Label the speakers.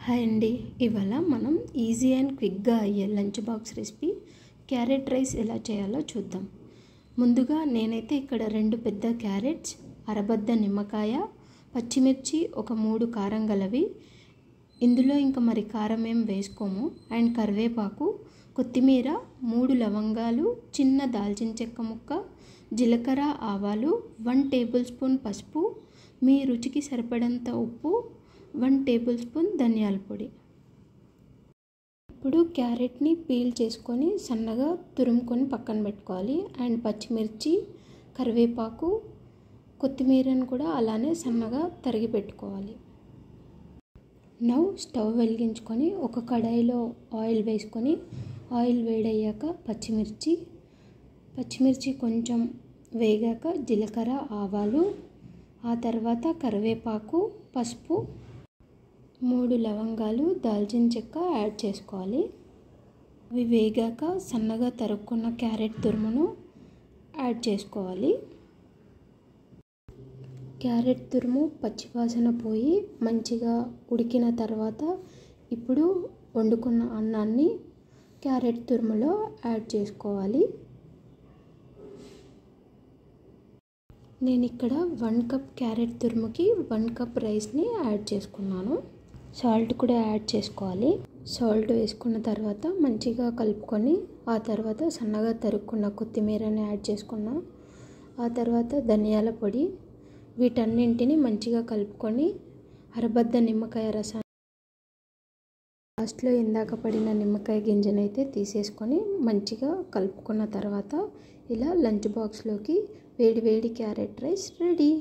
Speaker 1: Hi అండి. ఇవాళ మనం ఈజీ అండ్ క్విక్గా అయ్యే lunch box recipe carrot rice ఎలా చేయాలో చూద్దాం. ముందుగా నేనైతే ఇక్కడ 2 పెద్ద క్యారెట్స్, అరబద్ద నిమ్మకాయ, పచ్చిమిర్చి ఒక 3 కారం గలవి, ఇందులో ఇంకా మరి కారం ఏం వేసుకోము, అండ్ కరివేపాకు, కొత్తిమీర, 3 లవంగాలు, చిన్న దాల్చిన చెక్క ముక్క, జీలకర్ర, ఆవాలు, 1 టేబుల్ స్పూన్ పసుపు, మీ రుచికి సరిపడంత ఉప్పు, 1 టేబుల్ స్పూన్ ధనియాల పొడి. ఇప్పుడు క్యారెట్ని పీల్ చేసుకొని సన్నగా తురుముకొని పక్కన పెట్టుకోవాలి. అండ్ పచ్చిమిర్చి, కరివేపాకు, కొత్తిమీరను కూడా అలానే సన్నగా తరిగి పెట్టుకోవాలి. నౌ స్టవ్ వెలిగించుకొని ఒక కడాయిలో ఆయిల్ వేసుకొని ఆయిల్ వేడయ్యాక పచ్చిమిర్చి కొంచెం వేగాక జీలకర్ర, ఆవాలు, ఆ తర్వాత కరివేపాకు, పసుపు, 3 లవంగాలు, దాల్చిన చెక్క యాడ్ చేసుకోవాలి. అవి వేగాక సన్నగా తరుక్కున్న క్యారెట్ తురుమును యాడ్ చేసుకోవాలి. క్యారెట్ తురుము పచ్చివాసన పోయి మంచిగా ఉడికిన తర్వాత ఇప్పుడు వండుకున్న అన్నాన్ని క్యారెట్ తురుములో యాడ్ చేసుకోవాలి. నేను ఇక్కడ 1 కప్ క్యారెట్ తురుముకి 1 కప్ రైస్ని యాడ్ చేసుకున్నాను. సాల్ట్ కూడా యాడ్ చేసుకోవాలి. సాల్ట్ వేసుకున్న తర్వాత మంచిగా కలుపుకొని ఆ తర్వాత సన్నగా తరుక్కున్న కొత్తిమీరని యాడ్ చేసుకున్నాం. ఆ తర్వాత ధనియాల పొడి, వీటన్నింటిని మంచిగా కలుపుకొని అరబద్ద నిమ్మకాయ రసాన్ని లాస్ట్లో ఇందాక పడిన నిమ్మకాయ గింజనైతే తీసేసుకొని మంచిగా కలుపుకున్న తర్వాత ఇలా లంచ్ బాక్స్లోకి వేడి క్యారెట్ రైస్ రెడీ.